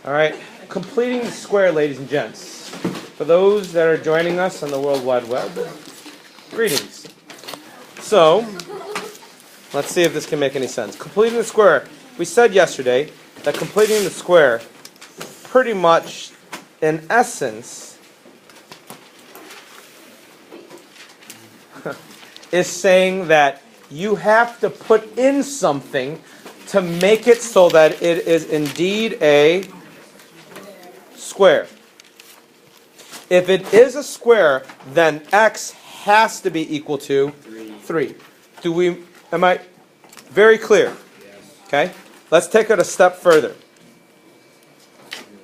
All right, completing the square, ladies and gents. For those that are joining us on the World Wide Web, greetings. So, let's see if this can make any sense. Completing the square. We said yesterday that completing the square pretty much, in essence, is saying that you have to put in something to make it so that it is indeed a square. If it is a square, then x has to be equal to 3. Am I very clear? Okay? Let's take it a step further.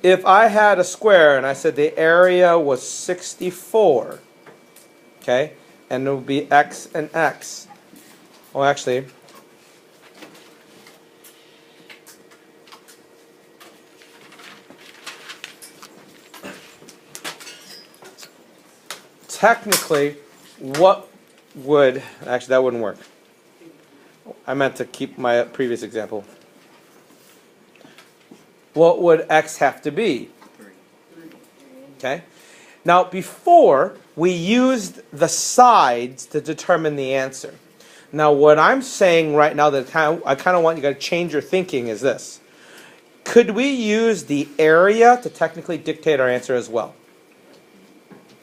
If I had a square and I said the area was 64, okay, and it would be x and x. Well, actually, technically, what would, actually that wouldn't work. I meant to keep my previous example. What would x have to be? 3. Okay. Now, before, we used the sides to determine the answer. Now, what I'm saying right now that I kind of want you guys to change your thinking is this. Could we use the area to technically dictate our answer as well?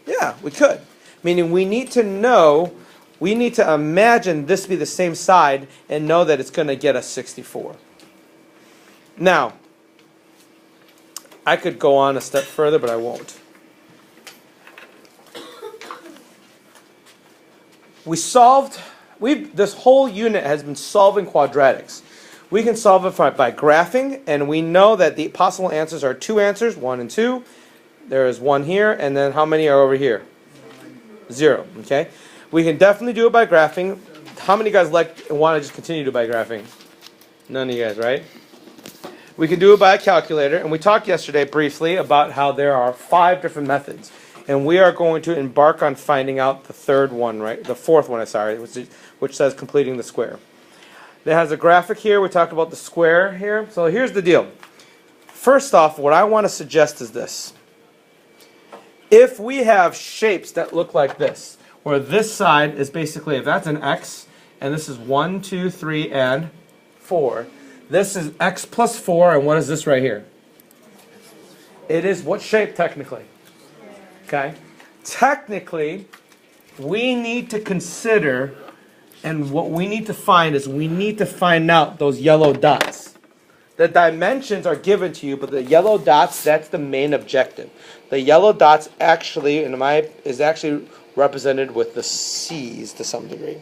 Yeah, we could. Meaning we need to know, we need to imagine this be the same side and know that it's going to get us 64. Now, I could go on a step further, but I won't. This whole unit has been solving quadratics. We can solve it by graphing, and we know that the possible answers are 2 answers, 1 and 2. There is 1 here, and then how many are over here? 0, okay? We can definitely do it by graphing. How many guys want to just continue to do it by graphing? None of you guys, right? We can do it by a calculator, and we talked yesterday briefly about how there are 5 different methods. And we are going to embark on finding out the third one, right? The fourth one, which says completing the square. It has a graphic here. We talked about the square here. So here's the deal. First off, what I want to suggest is this. If we have shapes that look like this, where this side is basically, if that's an x, and this is 1, 2, 3, and 4, this is x plus 4, and what is this right here? It is what shape technically? Okay? Technically, we need to consider, and what we need to find is we need to find out those yellow dots. The dimensions are given to you, but the yellow dots, that's the main objective. The yellow dots actually, is actually represented with the c's to some degree.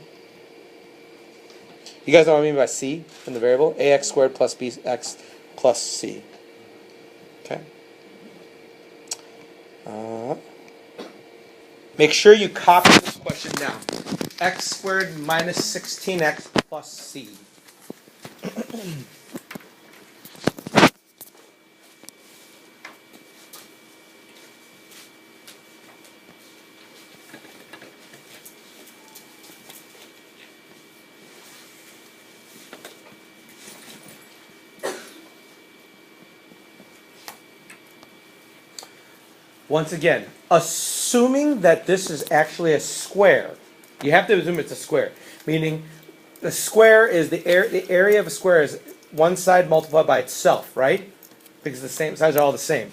You guys know what I mean by c in the variable? ax squared plus bx plus c. Okay? Make sure you copy this question down. X squared minus 16x plus c. Once again, assuming that this is actually a square, you have to assume it's a square. Meaning, the square is the area of a square is one side multiplied by itself, right? Because the same sides are all the same.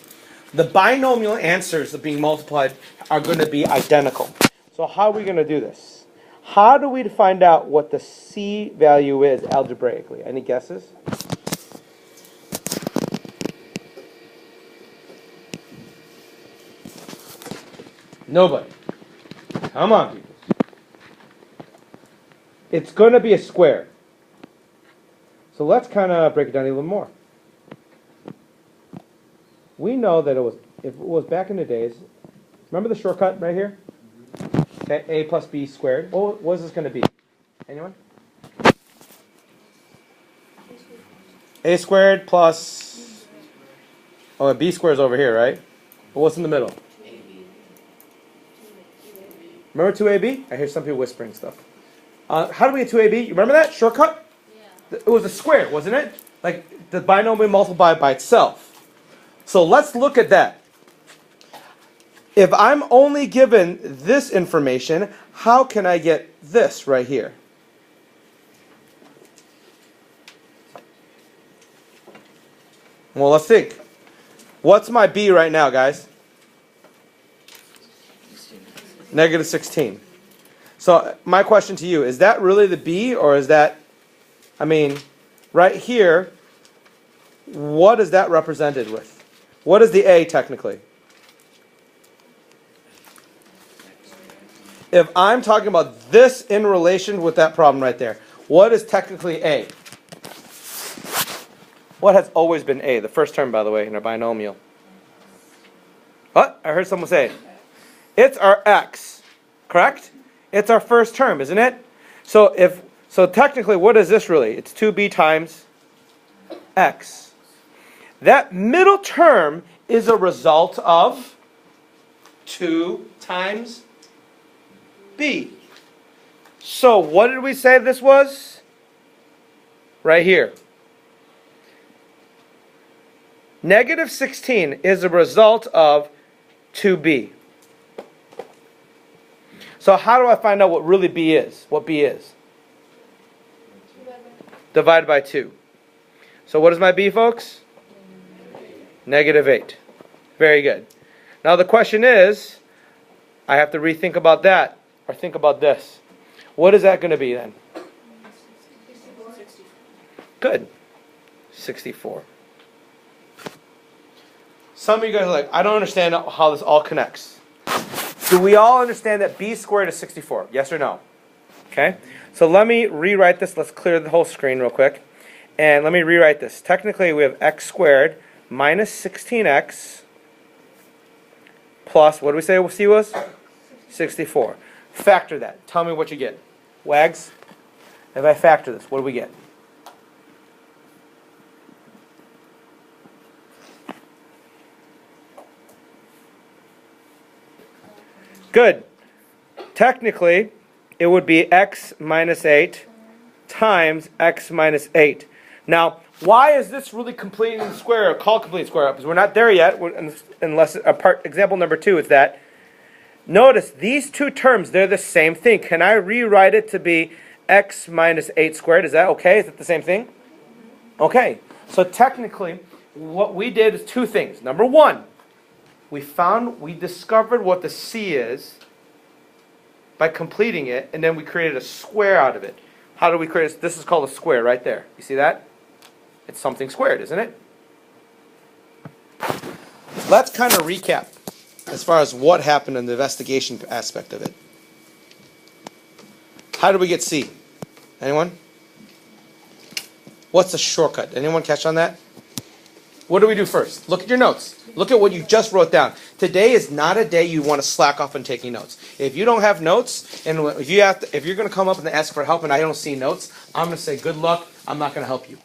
The binomial answers that are being multiplied are going to be identical. So how are we going to do this? How do we find out what the c value is algebraically? Any guesses? Nobody. Come on, people. It's going to be a square. So let's kind of break it down a little more. We know that if it was back in the days, remember the shortcut right here? Okay, a plus b squared. What is this going to be? Anyone? A squared plus, b squared is over here, right? But what's in the middle? Remember 2ab? I hear some people whispering stuff. How do we get 2ab? You remember that shortcut? Yeah. It was a square, wasn't it? Like the binomial multiplied by itself. So let's look at that. If I'm only given this information, how can I get this right here? Well, let's think. What's my b right now, guys? Negative 16. So my question to you, is that really the b, or is that, I mean, right here, what is that represented with? What is the a technically? If I'm talking about this in relation with that problem right there, what is technically a? What has always been a? The first term, by the way, in our binomial. What? I heard someone say it. It's our x, correct? It's our first term, isn't it? So technically, what is this really? It's 2b times x. That middle term is a result of 2 times b. So what did we say this was? Right here. Negative 16 is a result of 2b. So how do I find out what really b is? What b is? Divided by 2. So what is my b, folks? Negative 8. Very good. Now the question is, I have to rethink about that, or think about this. What is that going to be then? Good. 64. Some of you guys are like, I don't understand how this all connects. Do we all understand that b squared is 64? Yes or no? Okay. So let me rewrite this. Let's clear the whole screen real quick. And let me rewrite this. Technically, we have x squared minus 16x plus, what do we say c was? 64. Factor that. Tell me what you get. Wags? If I factor this, what do we get? Good. Technically, it would be x minus 8 times x minus 8. Now, why is this really completing the square, or called completing square? Because we're not there yet, unless example number 2 is that. Notice, these two terms, they're the same thing. Can I rewrite it to be x minus 8 squared? Is that okay? Is it the same thing? Okay. So technically, what we did is two things. Number one, we discovered what the c is by completing it, and then we created a square out of it. How do we create this? This is called a square right there. You see that? It's something squared, isn't it? Let's kind of recap as far as what happened in the investigation aspect of it. How did we get C? Anyone? What's the shortcut? Anyone catch on that? What do we do first? Look at your notes. Look at what you just wrote down. Today is not a day you want to slack off on taking notes. If you don't have notes, and if you're going to come up and ask for help and I don't see notes, I'm going to say good luck. I'm not going to help you.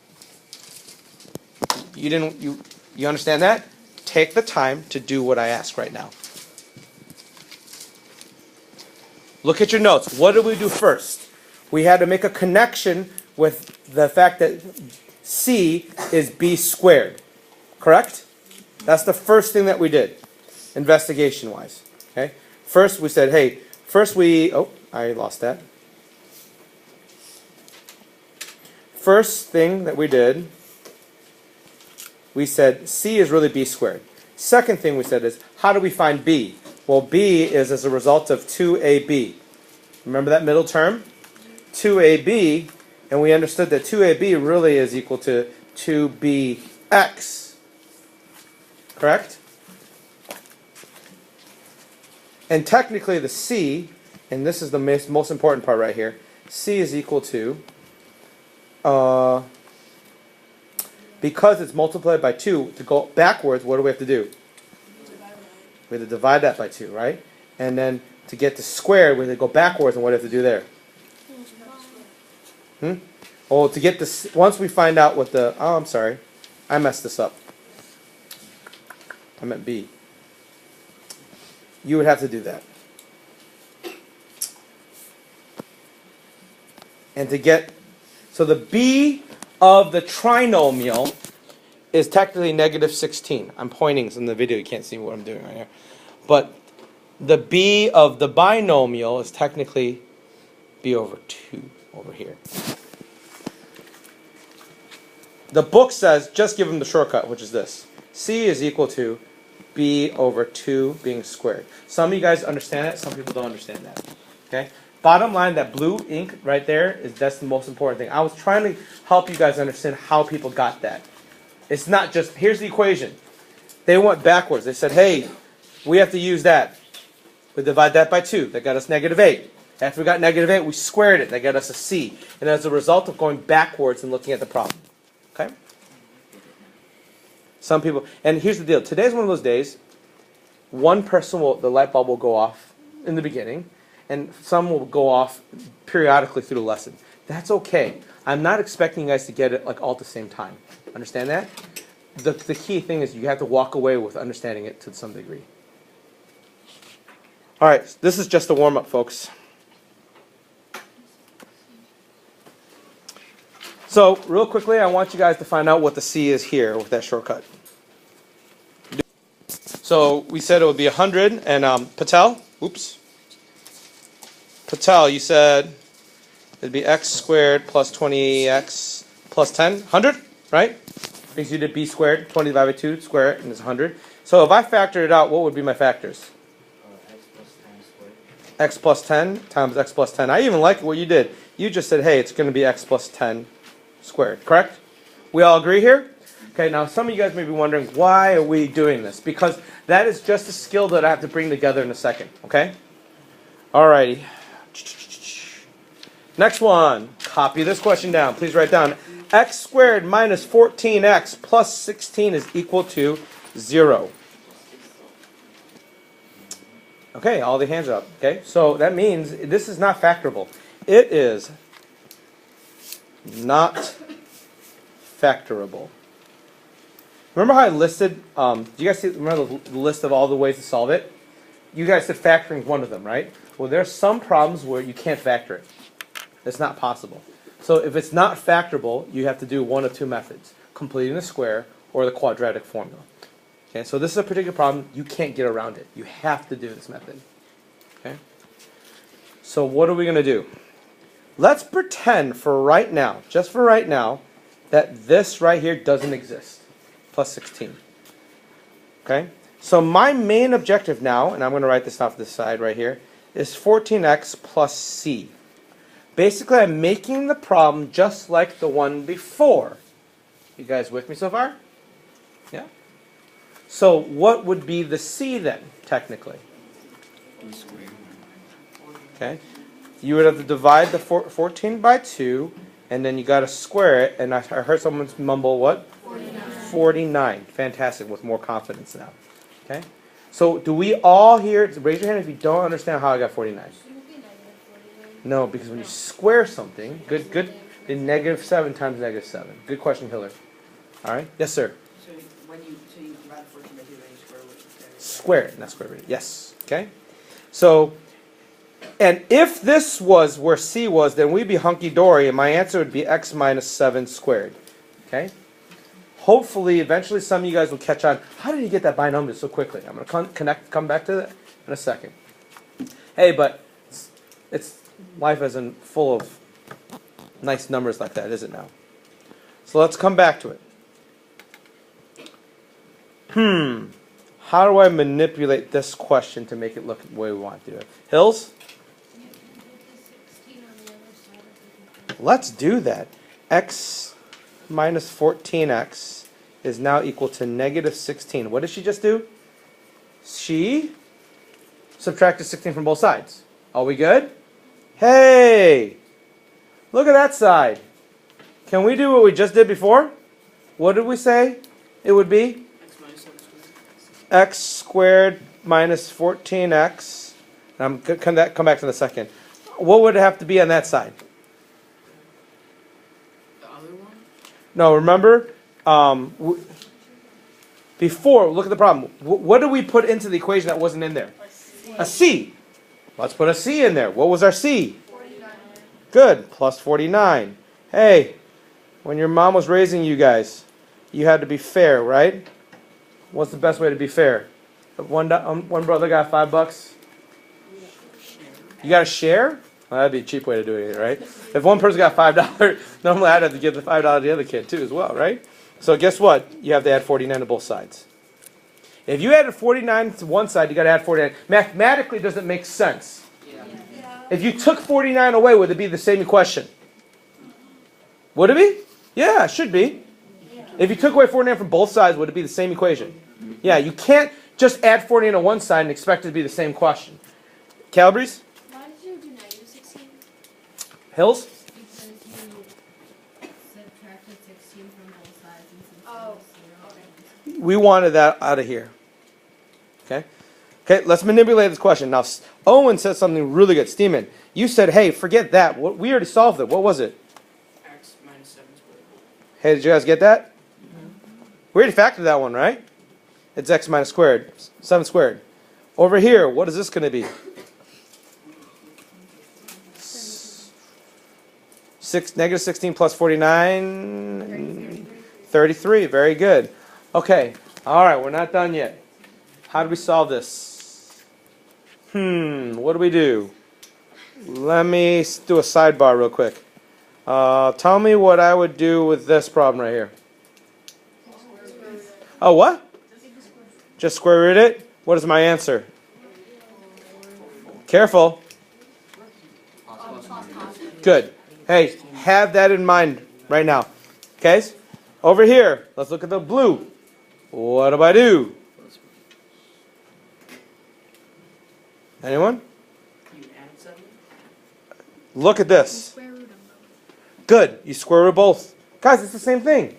You understand that? Take the time to do what I ask right now. Look at your notes. What did we do first? We had to make a connection with the fact that C is B squared. Correct? That's the first thing that we did, investigation-wise. Okay? First we said, hey, I lost that. First thing that we did, we said C is really B squared. Second thing we said is, how do we find B? Well, B is as a result of 2AB. Remember that middle term? 2AB, and we understood that 2AB really is equal to 2BX. Correct? And technically the C, and this is the most important part right here, C is equal to, because it's multiplied by 2, to go backwards, what do we have to do? We have to divide that by 2, right? And then to get to square, we have to go backwards, and what do we have to do there? Oh, to get this, once we find out what the, oh, I'm sorry, I messed this up. I meant B. You would have to do that. And to get, so the B of the trinomial is technically negative 16. I'm pointing in the video. You can't see what I'm doing right here. But the b of the binomial is technically b over 2 over here. The book says just give them the shortcut, which is this. C is equal to b over 2 being squared. Some of you guys understand that. Some people don't understand that. Okay? Bottom line, that blue ink right there, that's the most important thing. I was trying to help you guys understand how people got that. It's not just, here's the equation. They went backwards. They said, hey, we have to use that. We divide that by 2. That got us negative 8. After we got negative 8, we squared it. That got us a C. And as a result of going backwards and looking at the problem. Okay? Some people, and here's the deal. Today's one of those days, one person the light bulb will go off in the beginning, and some will go off periodically through the lesson. That's okay. I'm not expecting you guys to get it like all at the same time. Understand that? The key thing is you have to walk away with understanding it to some degree. All right, this is just a warm-up, folks. So, real quickly, I want you guys to find out what the C is here with that shortcut. So, we said it would be 100, and Patel, Patel, you said it'd be x squared plus 20x plus 10, 100, right? Brings you to b squared, 20 divided by 2, square it, and it's 100. So, if I factored it out, what would be my factors? X plus 10 times x plus 10. I even like what you did. You just said, hey, it's going to be x plus 10 squared, correct? We all agree here? Okay, now some of you guys may be wondering, why are we doing this? Because that is just a skill that I have to bring together in a second, okay? Alrighty. Next one. Copy this question down. Please write down. X squared minus 14x plus 16 is equal to 0. Okay, all the hands up. Okay, so that means this is not factorable. It is not factorable. Remember how I listed, do you guys remember the list of all the ways to solve it? You guys said factoring one of them, right? Well, there are some problems where you can't factor it. It's not possible. So if it's not factorable, you have to do one of two methods. Completing the square or the quadratic formula. Okay, so this is a particular problem. You can't get around it. You have to do this method. Okay? So what are we going to do? Let's pretend for right now, just for right now, that this right here doesn't exist. Plus 16. Okay? So my main objective now, and I'm going to write this off this side right here, is 14x plus c. Basically, I'm making the problem just like the one before. You guys with me so far? Yeah? So what would be the c then, technically? Okay. You would have to divide the 14 by 2, and then you got to square it, and I heard someone mumble what? 49. 49. Fantastic, with more confidence now. Okay? So do we all here, raise your hand if you don't understand how I got 49. No, because when you square something, good, then negative 7 times negative 7. Good question, Hiller. All right? Yes, sir. So you divide 14 by 2 and you square it. Square it, not square root. Yes. Okay? So, and if this was where c was, then we'd be hunky-dory, and my answer would be x minus 7 squared. Okay? Hopefully, eventually some of you guys will catch on. How did you get that binomial so quickly? I'm going to come back to that in a second. Hey, but it's life isn't full of nice numbers like that, is it now? So let's come back to it. How do I manipulate this question to make it look the way we want to do it? Hills? Let's do that. X minus 14x is now equal to negative 16. What did she just do? She subtracted 16 from both sides. Are we good? Hey! Look at that side. Can we do what we just did before? What did we say it would be? X squared minus 14x. I'm going to come back to the second. What would it have to be on that side? The other one? No, remember? Before, look at the problem. What did we put into the equation that wasn't in there? A C. Let's put a C in there. What was our C? 49. Good. Plus 49. Hey, when your mom was raising you guys, you had to be fair, right? What's the best way to be fair? If one brother got $5, you got to share? Well, that'd be a cheap way to do it, right? If one person got $5, normally I'd have to give the $5 to the other kid too as well, right? So guess what? You have to add 49 to both sides. If you added 49 to one side, you got to add 49. Mathematically, it doesn't make sense. If you took 49 away, would it be the same equation? Would it be? Yeah, it should be. If you took away 49 from both sides, would it be the same equation? Yeah, you can't just add 49 on one side and expect it to be the same question. Calabrese? Why did you do negative 16? Hills? Because you subtracted 16 from both sides and since Oh, it was 0. We wanted that out of here. Okay? Okay, let's manipulate this question. Now, Owen said something really good. Steeman, you said, hey, forget that. We already solved it. What was it? X minus 7 squared. Hey, did you guys get that? We already factored that one, right? It's x minus squared, 7 squared. Over here, what is this going to be? 16 plus 49? 33. Very good. Okay. All right, we're not done yet. How do we solve this? What do we do? Let me do a sidebar real quick. Tell me what I would do with this problem right here. Oh, what? Just square root it? What is my answer? Careful. Good. Hey, have that in mind right now. Okay? Over here, let's look at the blue. What do I do? Anyone? You add 7? Look at this. square root of them. Good. You square root both. Guys, it's the same thing.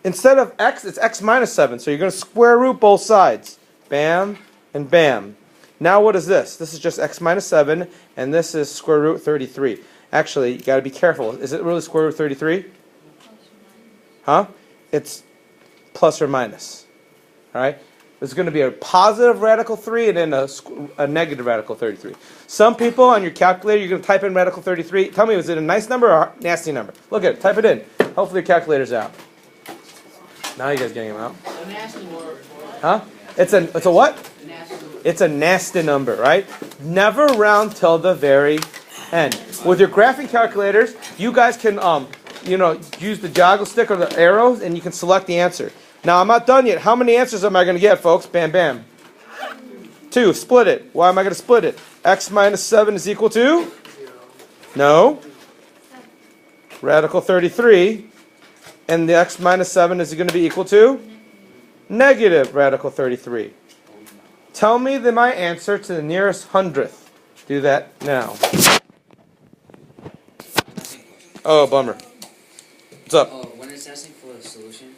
Instead of x, it's x minus 7. So you're going to square root both sides. Bam and bam. Now what is this? This is just x minus 7, and this is square root 33. Actually, you got to be careful. Is it really square root 33? Huh? It's plus or minus. All right? There's going to be a positive radical 3 and then a negative radical 33. Some people on your calculator, you're going to type in radical 33. Tell me, is it a nice number or a nasty number? Look at it. Type it in. Hopefully your calculator's out. Now you guys getting them out. A nasty word. Huh? It's a what? A nasty word. It's a nasty number, right? Never round till the very end. With your graphing calculators, you guys can use the joggle stick or the arrows and you can select the answer. Now I'm not done yet. How many answers am I going to get, folks? Bam, bam. 2. Split it. Why am I going to split it? X minus 7 is equal to? No. Radical 33. And the x minus 7 is going to be equal to? Negative radical 33. Tell me my answer to the nearest hundredth. Do that now. Oh, bummer. What's up? When it's asking for a solution,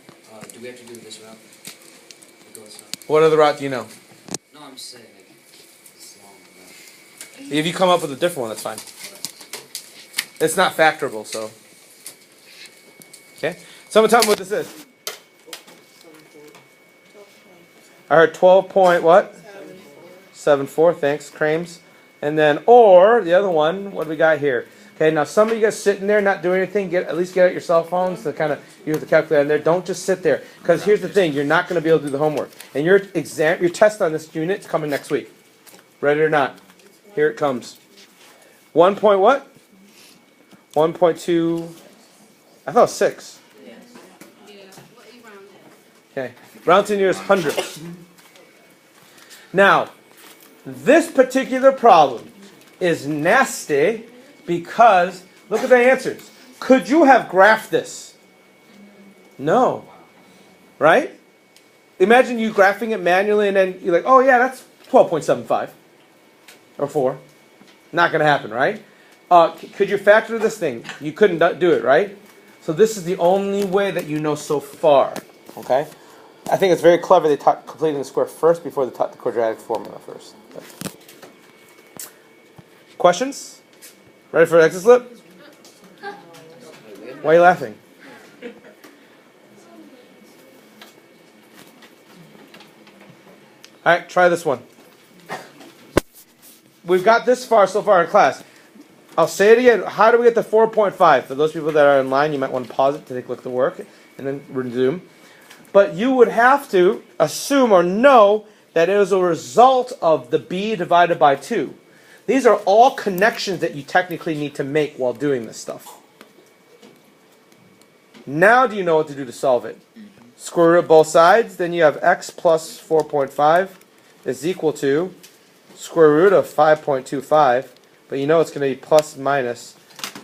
do we have to do this route? Or go this route? What other route do you know? No, I'm just saying, like, it's long route. If you come up with a different one, that's fine. It's not factorable, so. Okay? Someone tell me what this is. I heard 12 point what? 7-4. Thanks, Crames. And then, or, the other one, what do we got here? Okay, now some of you guys sitting there not doing anything, at least get out your cell phones to kind of use the calculator in there. Don't just sit there. Because here's the thing, you're not going to be able to do the homework. And your test on this unit is coming next week. Ready or not? Here it comes. 1 point what? 1.2, I thought it was 6. Yeah, what you round it. Okay, round to nearest hundredths. Now, this particular problem is nasty because, look at the answers. Could you have graphed this? No. Right? Imagine you graphing it manually and then you're like, oh yeah, that's 12.75. Or 4. Not going to happen, right? Could you factor this thing? You couldn't do it, right? So this is the only way that you know so far. Okay? I think it's very clever they taught completing the square first before they taught the quadratic formula first. Questions? Ready for an exit slip? Why are you laughing? Alright, try this one. We've got this far so far in class. I'll say it again. How do we get to 4.5? For those people that are online, you might want to pause it to take a look at the work and then resume. but you would have to assume or know that it was a result of the b divided by 2. These are all connections that you technically need to make while doing this stuff. Now do you know what to do to solve it? Square root of both sides, then you have x plus 4.5 is equal to square root of 5.25, but you know it's going to be plus minus.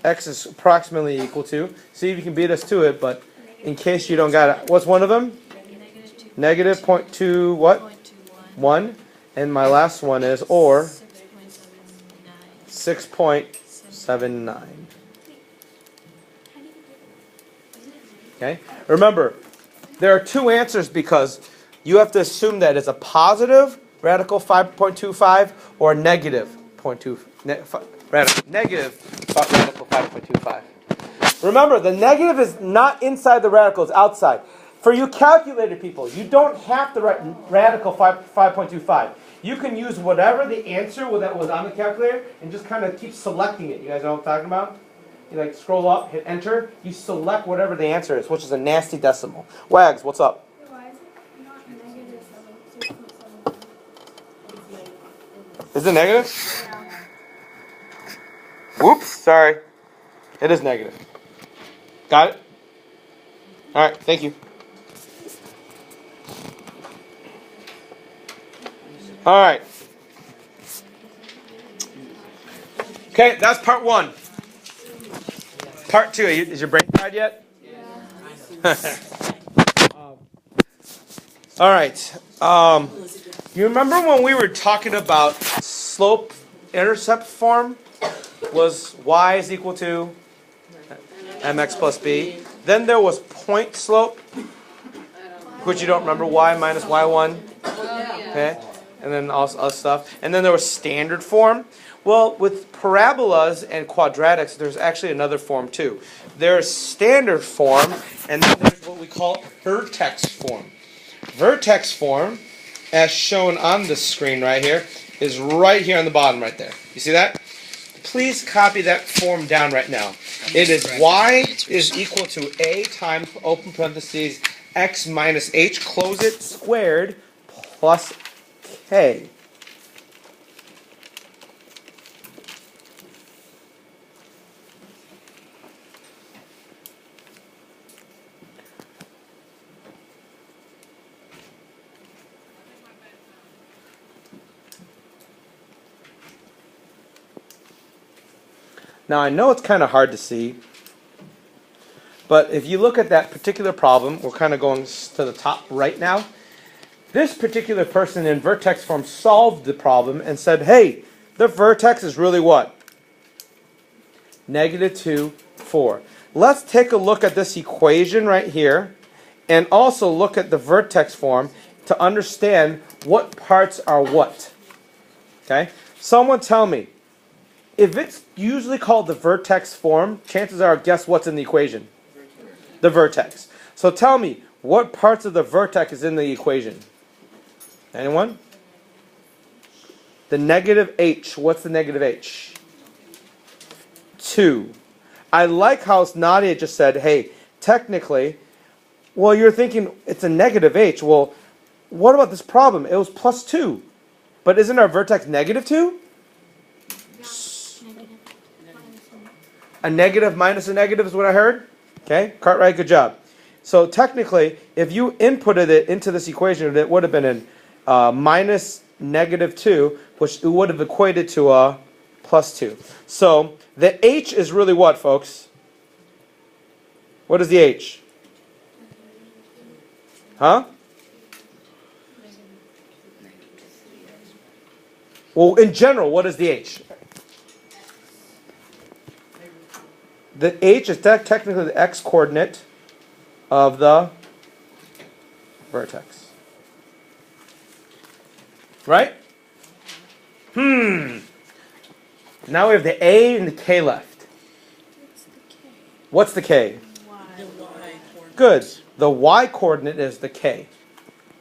X is approximately equal to. See if you can beat us to it, but in case you don't got it. What's one of them? Negative 0.2 what? 1. And my last one is or 6.79. Okay? Remember, there are two answers because you have to assume that it's a positive radical 5.25 or a negative negative radical 5.25. Remember, the negative is not inside the radical, it's outside. For you calculated people, you don't have to write radical 5.25. You can use whatever the answer that was on the calculator and just kind of keep selecting it. You guys know what I'm talking about? You like scroll up, hit enter, you select whatever the answer is, which is a nasty decimal. Wags, what's up? Why is it not negative 6.7? Is it negative? Yeah. Whoops, sorry. It is negative. Got it? Alright, thank you. Alright. Okay, that's part 1. Part 2, is your brain fried yet? Yeah. Alright. You remember when we were talking about slope intercept form? Was y is equal to mx plus b. Then there was point slope, which you don't remember, y minus y1. Okay? And then all other stuff. And then there was standard form. Well, with parabolas and quadratics, there's actually another form too. There's standard form, and then there's what we call vertex form. Vertex form, as shown on the screen right here, is right here on the bottom right there. You see that? Please copy that form down right now. It is y is equal to a times, open parentheses, x minus h, close it, squared, plus k. Now I know it's kind of hard to see, but if you look at that particular problem, we're kind of going to the top right now. This particular person in vertex form solved the problem and said, hey, the vertex is really what? Negative 2, 4. Let's take a look at this equation right here and also look at the vertex form to understand what parts are what. Okay? Someone tell me, if it's usually called the vertex form, chances are, guess what's in the equation? The vertex. So tell me, what parts of the vertex is in the equation? Anyone? The negative h. What's the negative h? 2. I like how Nadia just said, hey, technically, well, you're thinking it's a negative h. Well, what about this problem? It was plus 2. But isn't our vertex negative 2? A negative minus a negative is what I heard? Okay, Cartwright, good job. So technically, if you inputted it into this equation, it would have been in minus negative 2, which would have equated to a plus 2. So the h is really what, folks? What is the h? Huh? Well, in general, what is the h? The h is technically the x-coordinate of the vertex. Right? Now we have the a and the k left. What's the k? Good. The y-coordinate is the k.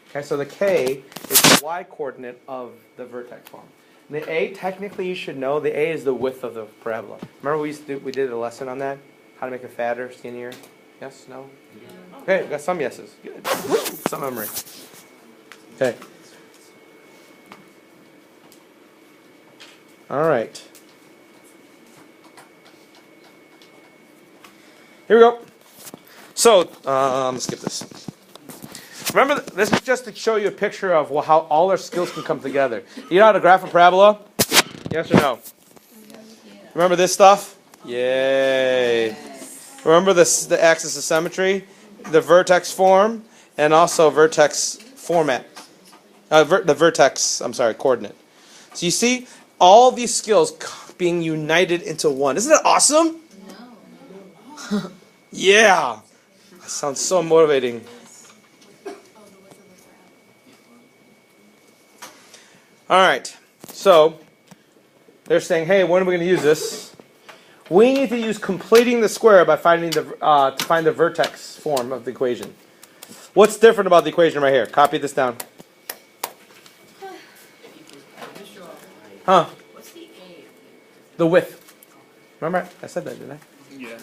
Okay, so the k is the y-coordinate of the vertex form. The a, technically you should know, the a is the width of the parabola. Remember we did a lesson on that? How to make it fatter, skinnier? Yes? No? Okay, we got some yeses. Good. Woo, some memory. Okay. All right. Here we go. So, let's skip this. Remember, this is just to show you a picture of how all our skills can come together. You know how to graph a parabola? Yes or no? Remember this stuff? Yay. Remember this, the axis of symmetry, the vertex form, and also vertex format. The vertex, coordinate. So you see all these skills being united into one. Isn't that awesome? No. Yeah. That sounds so motivating. All right. So they're saying, hey, when are we going to use this? We need to use completing the square by finding the to find the vertex form of the equation. What's different about the equation right here? Copy this down. Huh? What's the A? The width. Remember? I said that, didn't I? Yeah.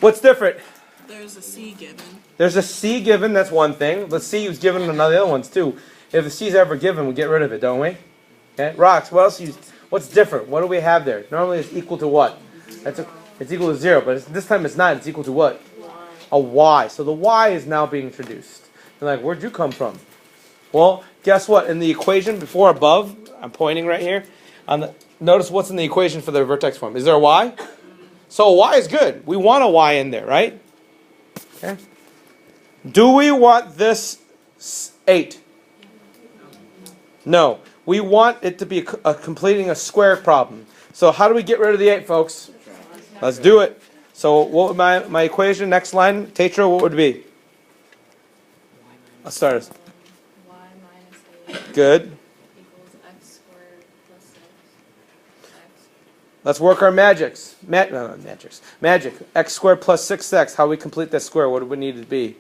What's different? There's a C given. There's a C given, that's one thing. The C was given in the other ones too. If the C's ever given, we get rid of it, don't we? Okay. Rocks, what else? What's different? What do we have there? Normally it's equal to what? It's equal to 0, but this time it's not. It's equal to what? A Y. So the Y is now being introduced. You're like, where'd you come from? Well, guess what? In the equation before above, I'm pointing right here. Notice what's in the equation for the vertex form. Is there a Y? So a Y is good. We want a Y in there, right? Okay. Do we want this 8? No. We want it to be completing a square problem. So how do we get rid of the 8, folks? Let's do it. So what would my equation, next line, Tetra, what would it be? Let's start us. Y minus 8 Good. equals x squared plus 6. X. Let's work our magics. Magic. X squared plus 6x. How do we complete that square? What do we need it to be?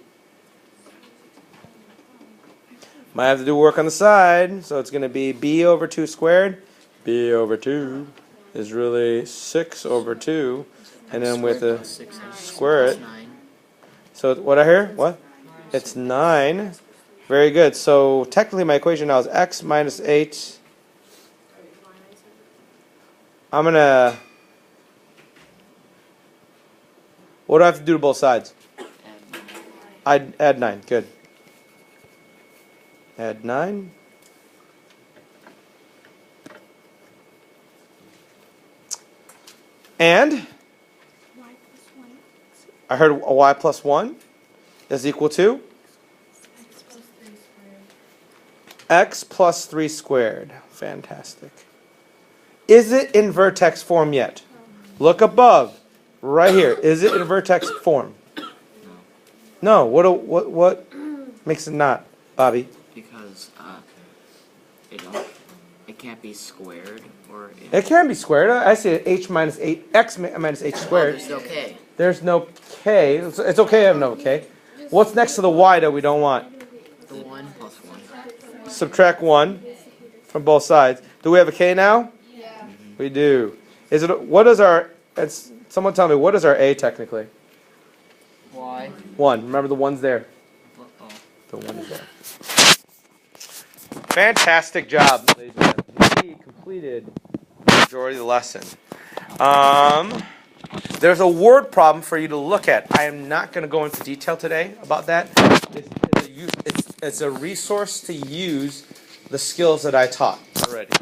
Might have to do work on the side. So it's going to be b over 2 squared. B over 2 is really 6 over 2. And then with the square it. So what I hear? What? It's 9. Very good. So technically my equation now is x minus 8. I'm going to... What do I have to do to both sides? I'd add 9. Good. Add 9. And Y plus 1. I heard a y plus 1 is equal to X plus 3 squared. x plus 3 squared. Fantastic. Is it in vertex form yet? Look above. Right here. Is it in vertex form? No. What makes it not, Bobby? Because it can't be squared or It can be squared. I see it h minus 8, x minus h squared. There's no k. There's no k. It's okay to have no k. What's next to the y that we don't want? The 1 plus 1. Subtract 1 from both sides. Do we have a k now? Yeah. We do. What is our... someone tell me, what is our a technically? Why? 1. Remember the 1's there. Uh-oh. The 1 is there. Fantastic job, ladies and gentlemen. We completed the majority of the lesson. There's a word problem for you to look at. I am not going to go into detail today about that. It's a resource to use the skills that I taught already.